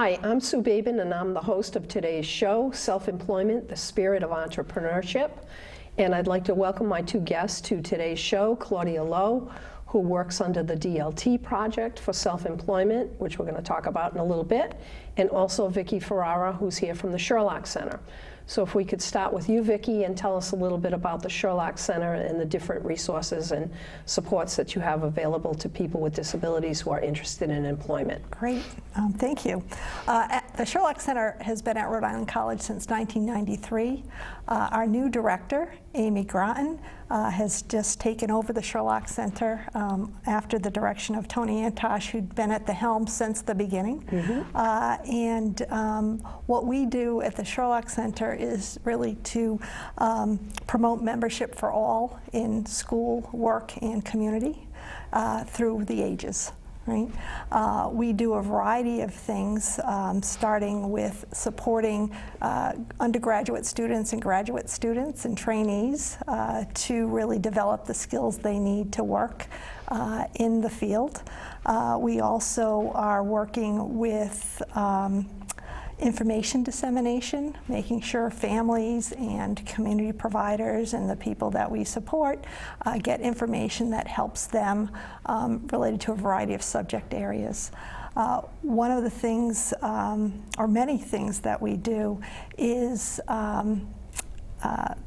Hi, I'm Sue Babin, and I'm the host of today's show, Self-Employment, the Spirit of Entrepreneurship. And I'd like to welcome my two guests to today's show, Claudia Lowe, who works under the DLT project for self-employment, which we're going to talk about in a little bit, and also Vicki Ferrara, who's here from the Sherlock Center. So if we could start with you, Vicki, and tell us a little bit about the Sherlock Center and the different resources and supports that you have available to people with disabilities who are interested in employment. Great, thank you. The Sherlock Center has been at Rhode Island College since 1993. Our new director, Amy Groton, has just taken over the Sherlock Center after the direction of Tony Antosh, who'd been at the helm since the beginning. What we do at the Sherlock Center is really to promote membership for all in school, work, and community through the ages. Right? We do a variety of things, starting with supporting undergraduate students and graduate students and trainees to really develop the skills they need to work in the field. We also are working with information dissemination, making sure families and community providers and the people that we support get information that helps them related to a variety of subject areas. One of the things, or many things that we do is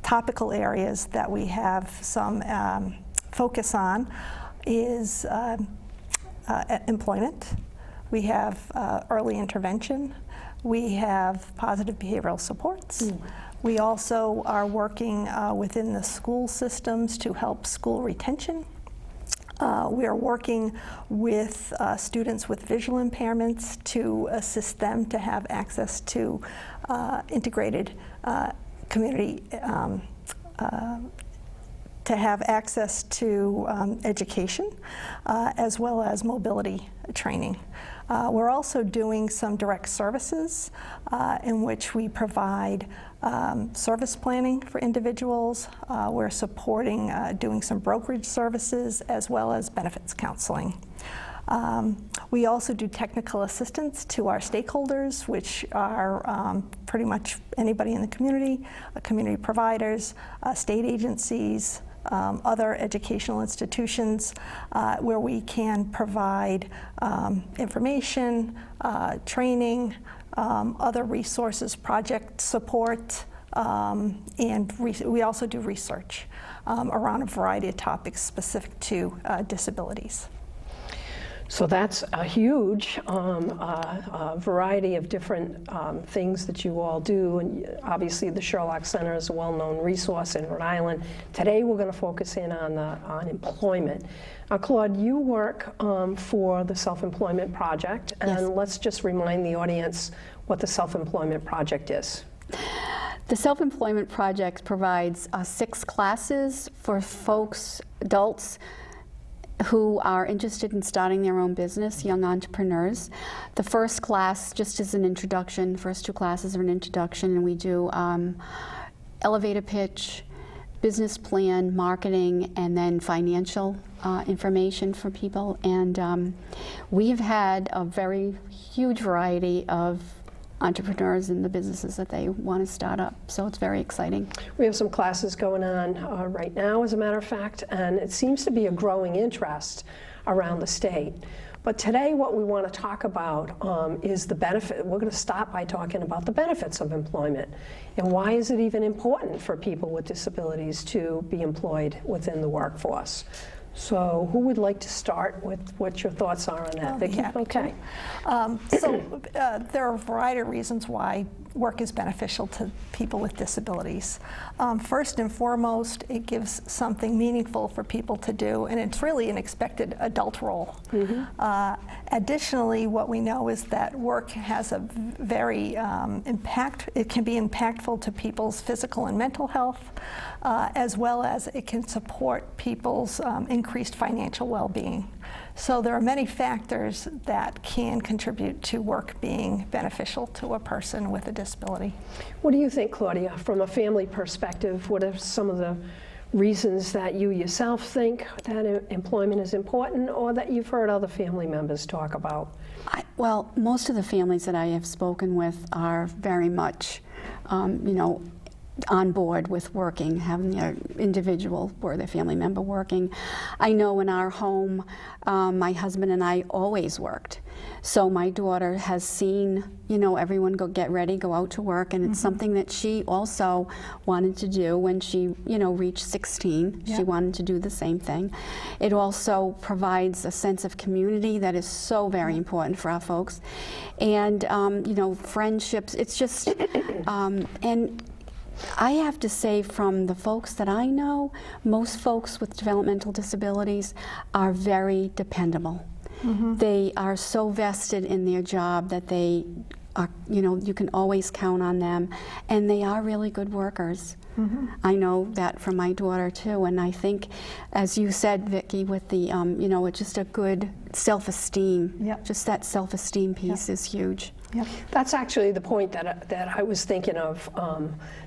topical areas that we have some focus on is employment. We have early intervention. We have positive behavioral supports. We also are working within the school systems to help school retention. We are working with students with visual impairments to assist them to have access to integrated community, to have access to education, as well as mobility training. We're also doing some direct services in which we provide service planning for individuals. We're supporting doing some brokerage services as well as benefits counseling. We also do technical assistance to our stakeholders, which are pretty much anybody in the community, community providers, state agencies, other educational institutions where we can provide information, training, other resources, project support, and we also do research around a variety of topics specific to disabilities. So that's a huge variety of different things that you all do, and obviously the Sherlock Center is a well-known resource in Rhode Island. Today we're going to focus in on employment. Claude, you work for the Self-Employment Project, and Yes. Let's just remind the audience what the Self-Employment Project is. The Self-Employment Project provides 6 classes for folks, adults, who are interested in starting their own business, young entrepreneurs. The first class just is an introduction. First 2 classes are an introduction, and we do elevator pitch, business plan, marketing, and then financial information for people. And we've had a very huge variety of entrepreneurs in the businesses that they want to start up. So it's very exciting. We have some classes going on right now, as a matter of fact, and it seems to be a growing interest around the state. But today what we want to talk about is the benefit. We're going to start by talking about the benefits of employment and why is it even important for people with disabilities to be employed within the workforce. So who would like to start with what your thoughts are on that? Vicki? Okay. There are a variety of reasons why work is beneficial to people with disabilities. First and foremost, it gives something meaningful for people to do, and it's really an expected adult role. Additionally, what we know is that work has a very it can be impactful to people's physical and mental health, as well as it can support people's increased financial well-being. So there are many factors that can contribute to work being beneficial to a person with a disability. What do you think, Claudia, from a family perspective? What are some of the reasons that you yourself think that employment is important, or that you've heard other family members talk about? Well, most of the families that I have spoken with are very much, you know, on board with working, having their individual or their family member working. I know in our home, my husband and I always worked. So my daughter has seen, you know, everyone get ready, go out to work, and it's something that she also wanted to do when she, you know, reached 16. She wanted to do the same thing. It also provides a sense of community that is so very important for our folks. And, you know, friendships, it's just, and I have to say, from the folks that I know, most folks with developmental disabilities are very dependable. They are so vested in their job that they are, you know, you can always count on them, and they are really good workers. I know that from my daughter too, and I think, as you said, Vicki, with the, you know, it's just a good self-esteem. Just that self-esteem piece is huge. That's actually the point that I was thinking of,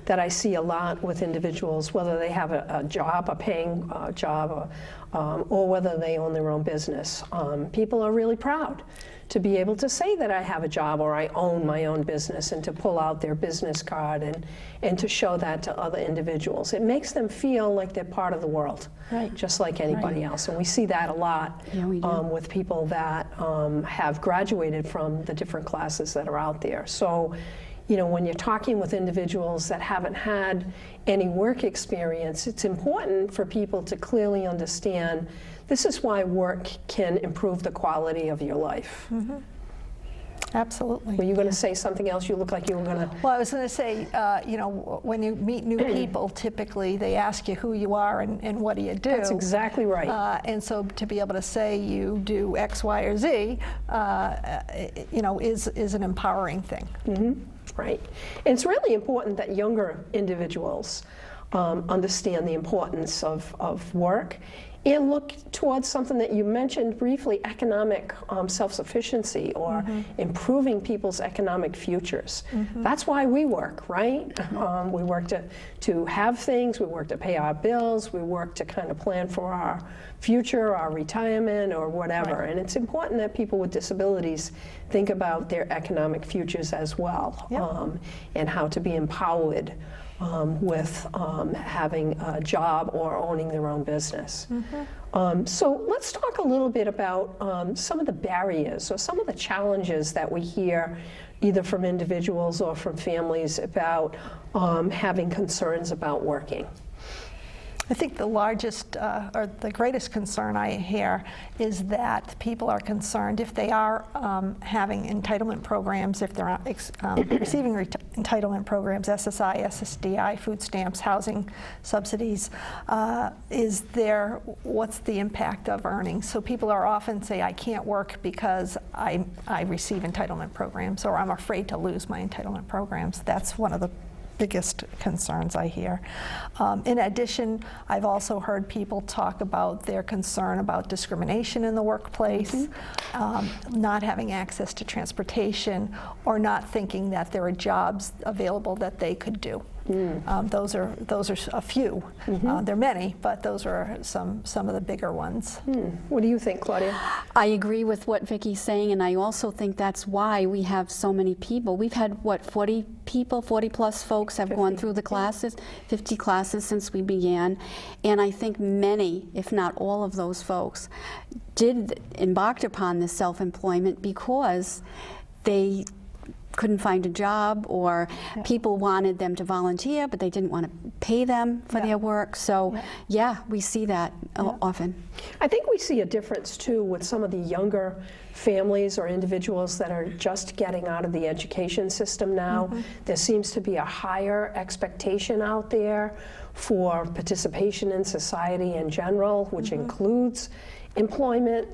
that I see a lot with individuals, whether they have a job, a paying job, or whether they own their own business. People are really proud to be able to say that I have a job or I own my own business, and to pull out their business card and to show that to other individuals. It makes them feel like they're part of the world, just like anybody else. And we see that a lot with people that have graduated from the different classes that are out there. So, you know, when you're talking with individuals that haven't had any work experience, it's important for people to clearly understand this is why work can improve the quality of your life. Absolutely. Were you going to say something else? You look like you were going to. Well, I was going to say, you know, when you meet new people, typically they ask you who you are and what do you do. That's exactly right. And so to be able to say you do X, Y, or Z, you know, is an empowering thing. Right. And it's really important that younger individuals understand the importance of work, and look towards something that you mentioned briefly, economic self-sufficiency, or improving people's economic futures. That's why we work, right? We work to have things, we work to pay our bills, we work to kind of plan for our future, our retirement, or whatever. And it's important that people with disabilities think about their economic futures as well, and how to be empowered with having a job or owning their own business. So let's talk a little bit about some of the barriers or some of the challenges that we hear either from individuals or from families about having concerns about working. I think the largest or the greatest concern I hear is that people are concerned if they are having entitlement programs, if they're receiving entitlement programs, SSI, SSDI, food stamps, housing subsidies, what's the impact of earnings? So people are often say, I can't work because I receive entitlement programs, or I'm afraid to lose my entitlement programs. That's one of the biggest concerns I hear. In addition, I've also heard people talk about their concern about discrimination in the workplace, not having access to transportation, or not thinking that there are jobs available that they could do. Those are a few. There are many, but those are some of the bigger ones. What do you think, Claudia? I agree with what Vicki's saying, and I also think that's why we have so many people. We've had, what, 40 people, 40 plus folks have 50. Gone through the classes, 50 classes since we began, and I think many, if not all of those folks, embarked upon this self-employment because they couldn't find a job, or people wanted them to volunteer, but they didn't want to pay them for their work. So, we see that often. I think we see a difference, too, with some of the younger families or individuals that are just getting out of the education system now. There seems to be a higher expectation out there for participation in society in general, which includes employment.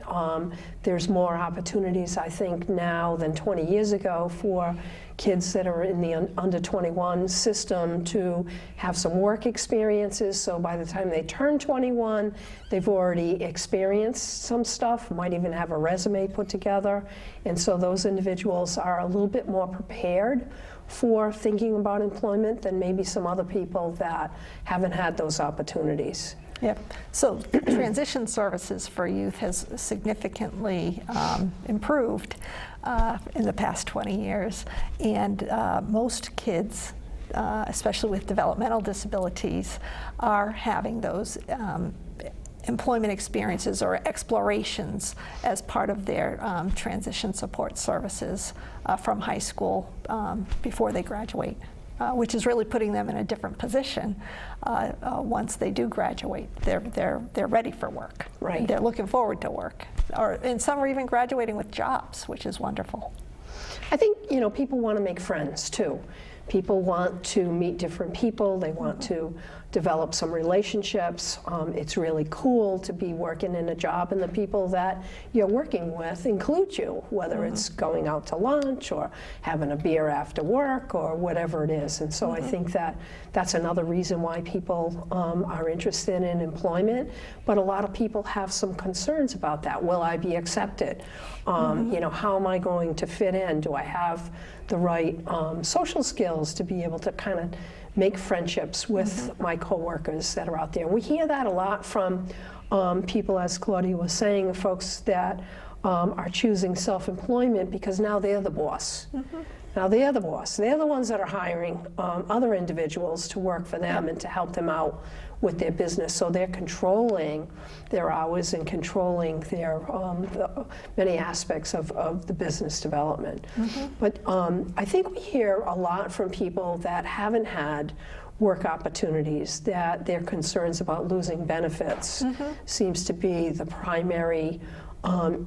There's more opportunities, I think, now than 20 years ago for kids that are in the under 21 system to have some work experiences. So by the time they turn 21, they've already experienced some stuff, might even have a resume put together. And so those individuals are a little bit more prepared for thinking about employment than maybe some other people that haven't had those opportunities. Yep. So transition services for youth has significantly improved in the past 20 years. And most kids, especially with developmental disabilities, are having those employment experiences or explorations as part of their transition support services from high school before they graduate. Which is really putting them in a different position once they do graduate. They're ready for work. Right. They're looking forward to work, and some are even graduating with jobs, which is wonderful. I think people want to make friends too. People want to meet different people. They want to develop some relationships. It's really cool to be working in a job and the people that you're working with include you, whether it's going out to lunch or having a beer after work or whatever it is. And so I think that that's another reason why people are interested in employment. But a lot of people have some concerns about that. Will I be accepted? How am I going to fit in? Do I have the right social skills to be able to kind of make friendships with my coworkers that are out there? We hear that a lot from people, as Claudia was saying, folks that are choosing self-employment because now they're the boss. Now they're the boss. They're the ones that are hiring other individuals to work for them and to help them out with their business. So they're controlling their hours and controlling their many aspects of the business development. But I think we hear a lot from people that haven't had work opportunities, that their concerns about losing benefits seems to be the primary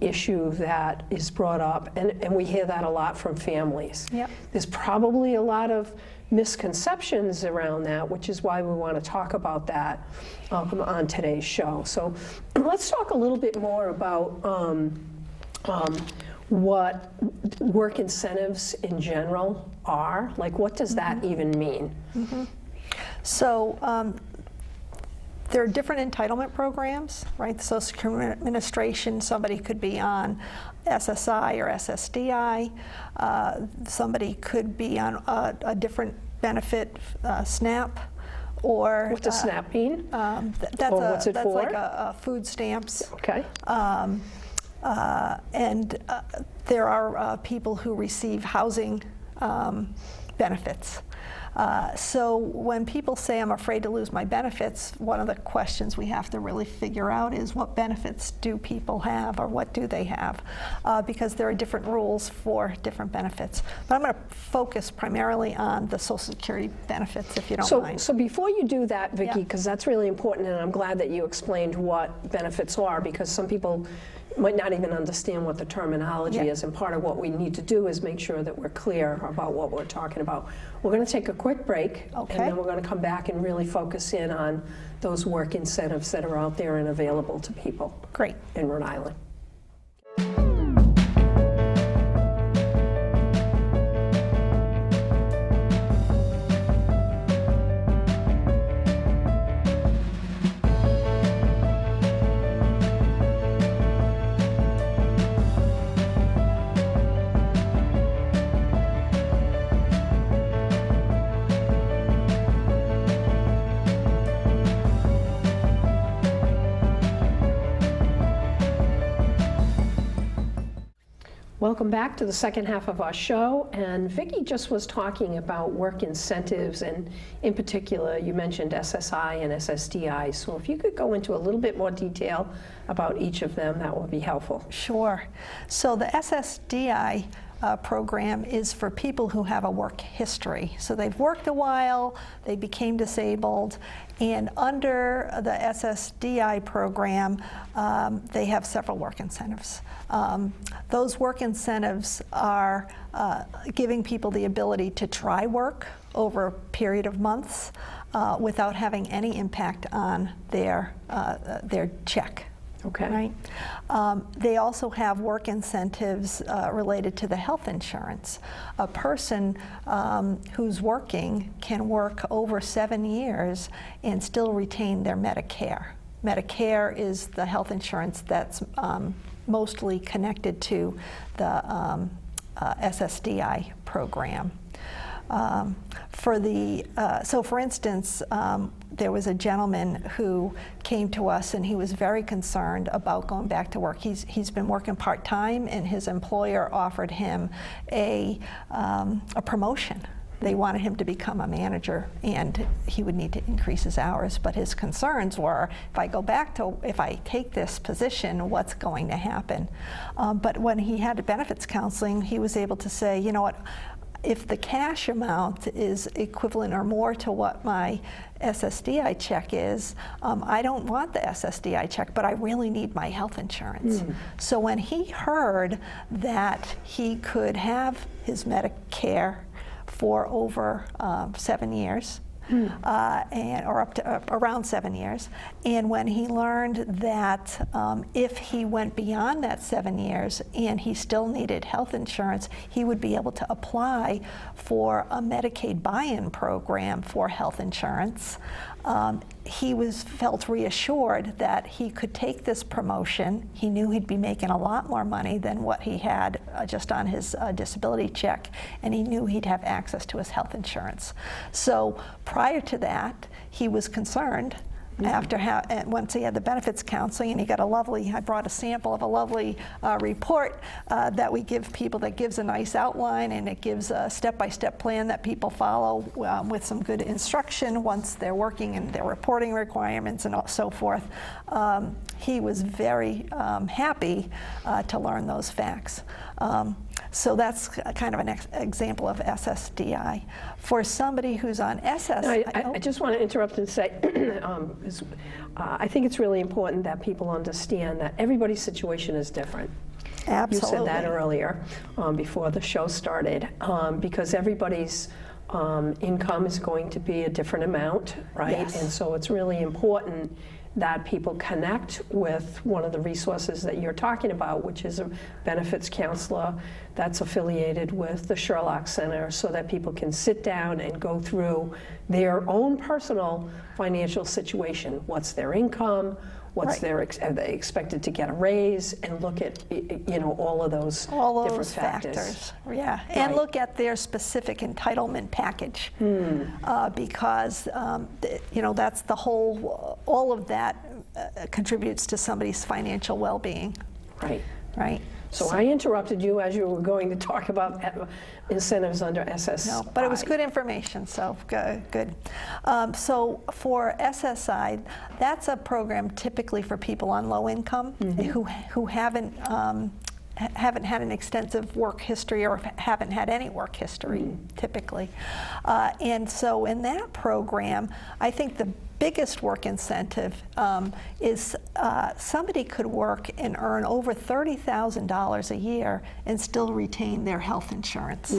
issue that is brought up, and we hear that a lot from families. Yep. There's probably a lot of misconceptions around that, which is why we want to talk about that on today's show. So let's talk a little bit more about what work incentives in general are. Like, what does that even mean? So there are different entitlement programs, right? The Social Security Administration, somebody could be on SSI or SSDI. Somebody could be on a different benefit, SNAP, or... What does SNAP mean? That's like a food stamps. Okay. And there are people who receive housing benefits. So when people say, I'm afraid to lose my benefits, one of the questions we have to really figure out is, what benefits do people have, or what do they have? Because there are different rules for different benefits. But I'm going to focus primarily on the Social Security benefits, if you don't mind. So before you do that, Vicki, because that's really important, and I'm glad that you explained what benefits are, because some people might not even understand what the terminology is, and part of what we need to do is make sure that we're clear about what we're talking about. We're going to take a quick break, and then we're going to come back and really focus in on those work incentives that are out there and available to people. Great. In Rhode Island. Welcome back to the second half of our show, and Vicki just was talking about work incentives, and in particular you mentioned SSI and SSDI, so if you could go into a little bit more detail about each of them, that would be helpful. Sure. So the SSDI program is for people who have a work history. So they've worked a while, they became disabled, and under the SSDI program, they have several work incentives. Those work incentives are giving people the ability to try work over a period of months without having any impact on their check. Okay. Right? They also have work incentives related to the health insurance. A person who's working can work over 7 years and still retain their Medicare. Medicare is the health insurance that's mostly connected to the SSDI program. For instance, there was a gentleman who came to us and he was very concerned about going back to work. He's been working part-time and his employer offered him a promotion. They wanted him to become a manager and he would need to increase his hours, but his concerns were, if I take this position, what's going to happen? But when he had benefits counseling, he was able to say, you know what, if the cash amount is equivalent or more to what my SSDI check is, I don't want the SSDI check, but I really need my health insurance. So when he heard that he could have his Medicare for over 7 years, or up to around 7 years. And when he learned that if he went beyond that 7 years and he still needed health insurance, he would be able to apply for a Medicaid buy-in program for health insurance. He felt reassured that he could take this promotion. He knew he'd be making a lot more money than what he had just on his disability check, and he knew he'd have access to his health insurance. So prior to that, he was concerned. Once he had the benefits counseling, and he got I brought a sample of a lovely report that we give people that gives a nice outline, and it gives a step-by-step plan that people follow with some good instruction once they're working and their reporting requirements and so forth. He was very happy to learn those facts. So that's kind of an example of SSDI. For somebody who's on I just want to interrupt and say, I think it's really important that people understand that everybody's situation is different. Absolutely. You said that earlier before the show started, because everybody's income is going to be a different amount, right? Yes. And so it's really important that people connect with one of the resources that you're talking about, which is a benefits counselor that's affiliated with the Sherlock Center, so that people can sit down and go through their own personal financial situation. What's their income? What's are they expected to get a raise, and look at all of those different factors. Yeah, and look at their specific entitlement package, because that's the whole. All of that contributes to somebody's financial well-being. Right. So I interrupted you as you were going to talk about incentives under SSI. No, but it was good information, so good. So for SSI, that's a program typically for people on low income who haven't had an extensive work history or haven't had any work history typically. And so in that program, I think the biggest work incentive is somebody could work and earn over $30,000 a year and still retain their health insurance.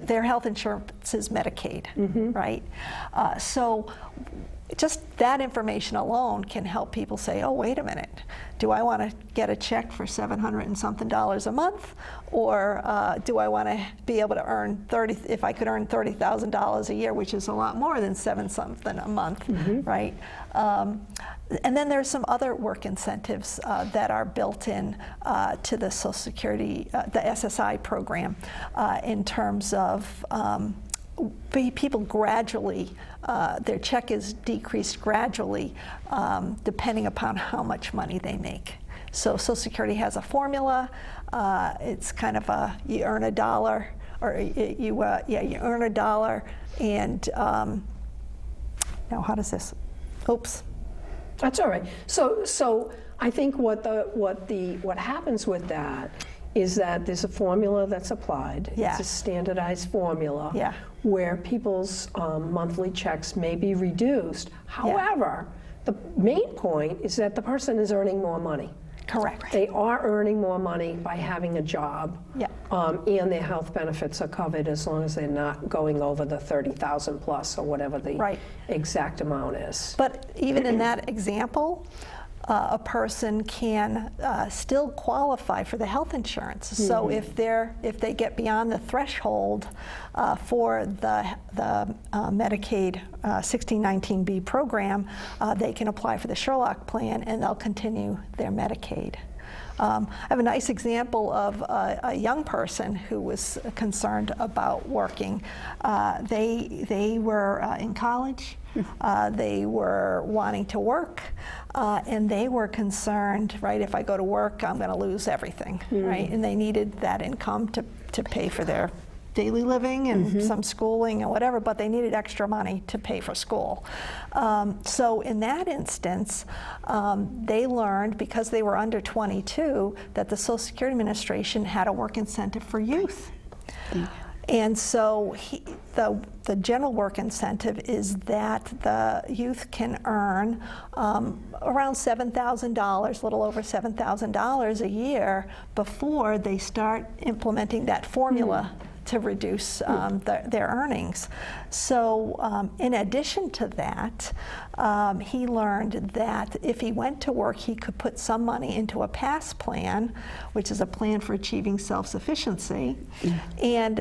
Their health insurance is Medicaid, right? So just that information alone can help people say, oh, wait a minute, do I want to get a check for $700 and something a month? Or do I want to be able to earn if I could earn $30,000 a year, which is a lot more than $7-something a month, right? And then there's some other work incentives that are built in to the Social Security, the SSI program, in terms of people gradually, their check is decreased gradually depending upon how much money they make. So Social Security has a formula. It's kind of you earn $1, or you earn $1, and now how does this? Oops. That's all right. So I think what happens with that is that there's a formula that's applied. Yeah. It's a standardized formula. Yeah. Where people's monthly checks may be reduced. However, the main point is that the person is earning more money. Correct. They are earning more money by having a job. Yeah. And their health benefits are covered as long as they're not going over the 30,000 plus or whatever the exact amount is. But even in that example, a person can still qualify for the health insurance. So if they get beyond the threshold for the Medicaid 1619B program, they can apply for the Sherlock plan and they'll continue their Medicaid. I have a nice example of a young person who was concerned about working. They were in college. They were wanting to work, and they were concerned, right, if I go to work, I'm going to lose everything, right? And they needed that income to pay for their daily living and some schooling and whatever, but they needed extra money to pay for school. So in that instance, they learned, because they were under 22, that the Social Security Administration had a work incentive for youth. And so the general work incentive is that the youth can earn around $7,000, a little over $7,000 a year before they start implementing that formula to reduce their earnings. So in addition to that, he learned that if he went to work, he could put some money into a PASS plan, which is a plan for achieving self-sufficiency. And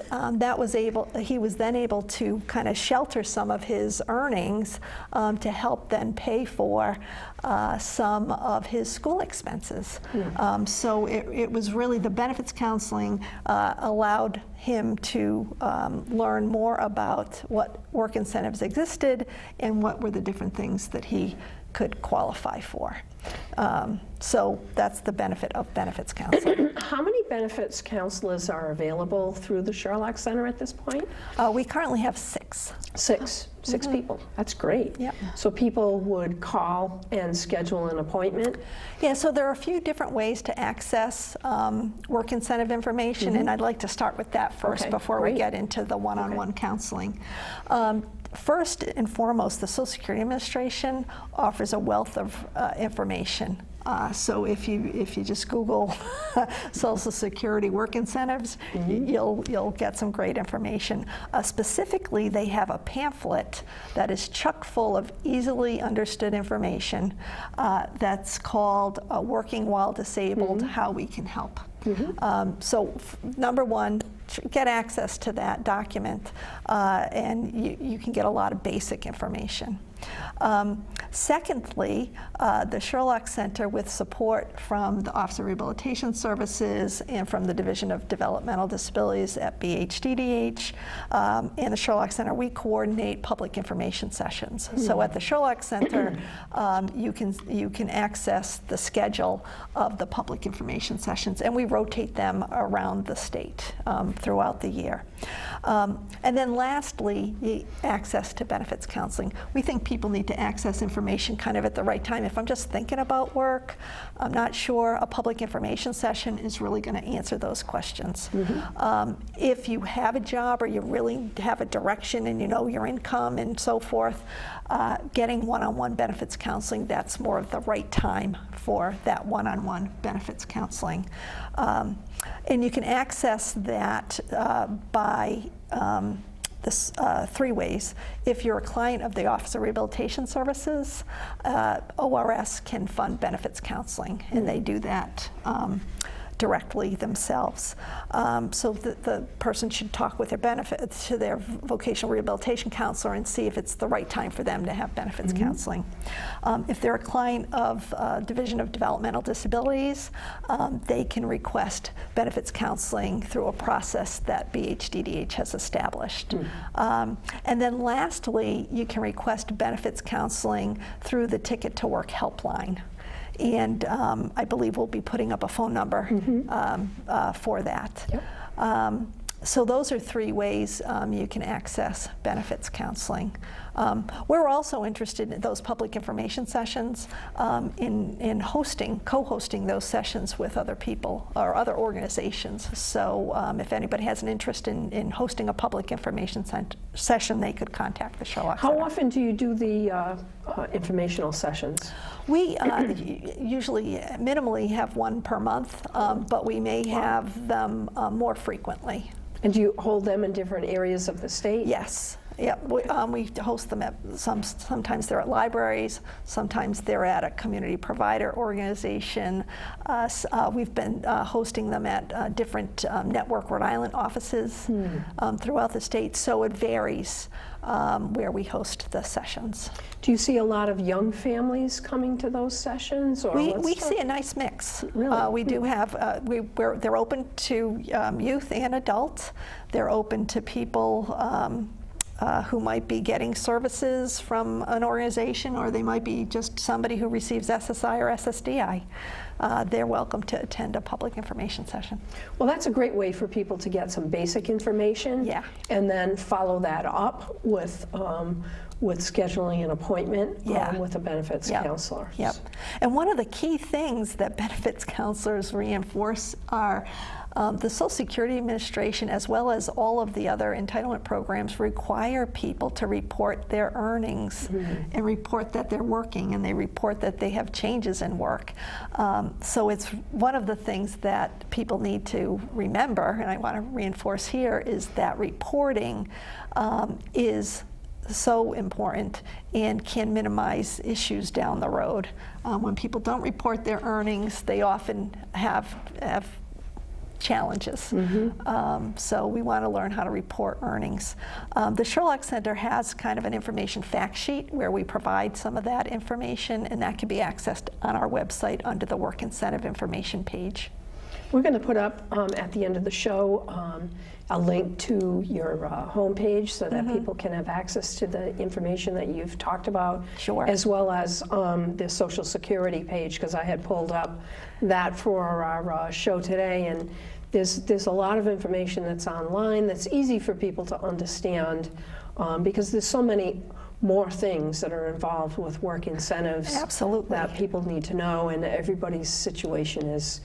he was then able to kind of shelter some of his earnings to help then pay for some of his school expenses. So it was really, the benefits counseling allowed him to learn more about what work incentives existed and what were the different things that he could qualify for. So that's the benefit of benefits counseling. How many benefits counselors are available through the Sherlock Center at this point? We currently have 6. Six people. That's great. Yep. So people would call and schedule an appointment? Yeah, so there are a few different ways to access work incentive information, and I'd like to start with that first before we get into the one-on-one counseling. First and foremost, the Social Security Administration offers a wealth of information. So if you just Google Social Security work incentives, you'll get some great information. Specifically, they have a pamphlet that is chock full of easily understood information that's called Working While Disabled, How We Can Help. So number one, get access to that document, and you can get a lot of basic information. Secondly, the Sherlock Center, with support from the Office of Rehabilitation Services and from the Division of Developmental Disabilities at BHDDH, and the Sherlock Center, we coordinate public information sessions. So at the Sherlock Center, you can access the schedule of the public information sessions, and we rotate them around the state throughout the year. And then lastly, access to benefits counseling. We think people need to access information kind of at the right time. If I'm just thinking about work, I'm not sure a public information session is really going to answer those questions. If you have a job or you really have a direction and you know your income and so forth, getting one-on-one benefits counseling, that's more of the right time for that one-on-one benefits counseling. And you can access that by this 3 ways. If you're a client of the Office of Rehabilitation Services, ORS can fund benefits counseling, and they do that directly themselves. So the person should talk with their vocational rehabilitation counselor and see if it's the right time for them to have benefits counseling. If they're a client of Division of Developmental Disabilities, they can request benefits counseling through a process that BHDDH has established. And then lastly, you can request benefits counseling through the Ticket to Work helpline. And I believe we'll be putting up a phone number for that. Yep. So those are 3 ways you can access benefits counseling. We're also interested in those public information sessions in co-hosting those sessions with other people or other organizations. So if anybody has an interest in hosting a public information session, they could contact the Sherlock Center. How often do you do the informational sessions? We usually minimally have 1 per month, but we may have them more frequently. And do you hold them in different areas of the state? Yes. Yeah, we host them at sometimes they're at libraries, sometimes they're at a community provider organization. We've been hosting them at different Network Rhode Island offices throughout the state, so it varies where we host the sessions. Do you see a lot of young families coming to those sessions? Or We see a nice mix. Really? We do have, they're open to youth and adults. They're open to people who might be getting services from an organization, or they might be just somebody who receives SSI or SSDI. They're welcome to attend a public information session. Well, that's a great way for people to get some basic information. Yeah. And then follow that up with scheduling an appointment with a benefits counselor. Yep. And one of the key things that benefits counselors reinforce are the Social Security Administration, as well as all of the other entitlement programs, require people to report their earnings and report that they're working, and they report that they have changes in work. So it's one of the things that people need to remember, and I want to reinforce here, is that reporting is so important and can minimize issues down the road. When people don't report their earnings, they often have challenges. So we want to learn how to report earnings. The Sherlock Center has kind of an information fact sheet where we provide some of that information, and that can be accessed on our website under the Work Incentive Information page. We're going to put up at the end of the show a link to your homepage so that people can have access to the information that you've talked about, Sure. as well as the Social Security page, because I had pulled up that for our show today, and there's a lot of information that's online that's easy for people to understand, because there's so many more things that are involved with work incentives. Absolutely. That people need to know, and everybody's situation is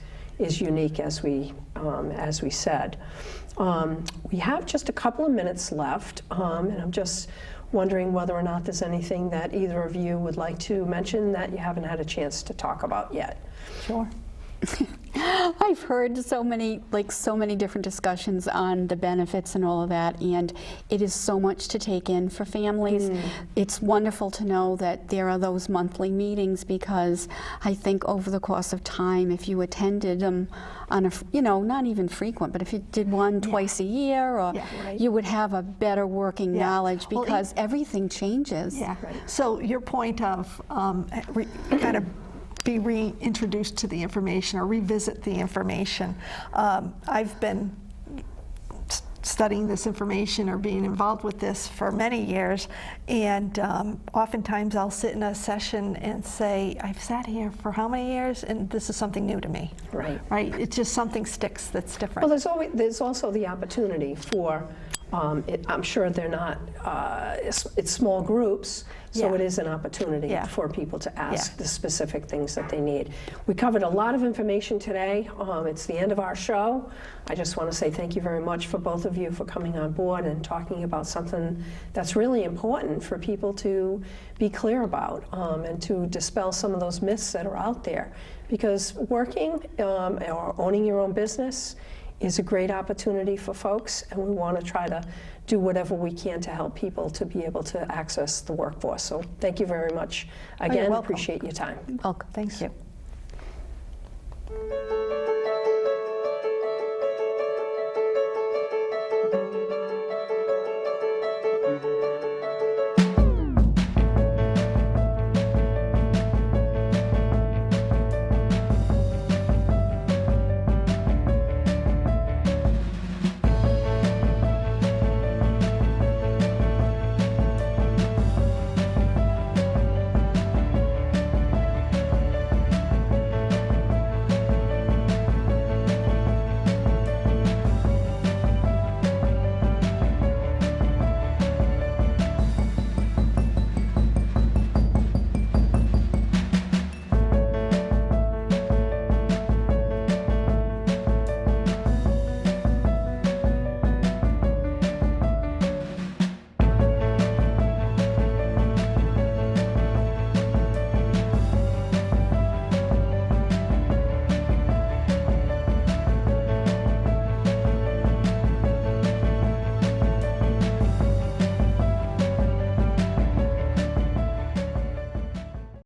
unique, as we said. We have just a couple of minutes left, and I'm just wondering whether or not there's anything that either of you would like to mention that you haven't had a chance to talk about yet. Sure. I've heard so many different discussions on the benefits and all of that, and it is so much to take in for families. It's wonderful to know that there are those monthly meetings, because I think over the course of time, if you attended them on a, not even frequent, but if you did one twice a year, or you would have a better working knowledge, because everything changes. Yeah. Right. So your point of kind of be reintroduced to the information or revisit the information. I've been studying this information or being involved with this for many years, and oftentimes I'll sit in a session and say, I've sat here for how many years, and this is something new to me. Right. Right? It's just something sticks that's different. Well, there's also the opportunity for, I'm sure they're not, it's small groups, so it is an opportunity for people to ask the specific things that they need. We covered a lot of information today. It's the end of our show. I just want to say thank you very much for both of you for coming on board and talking about something that's really important for people to be clear about, and to dispel some of those myths that are out there. Because working or owning your own business is a great opportunity for folks, and we want to try to do whatever we can to help people to be able to access the workforce. So thank you very much. Again, appreciate your time. Welcome. Thank you.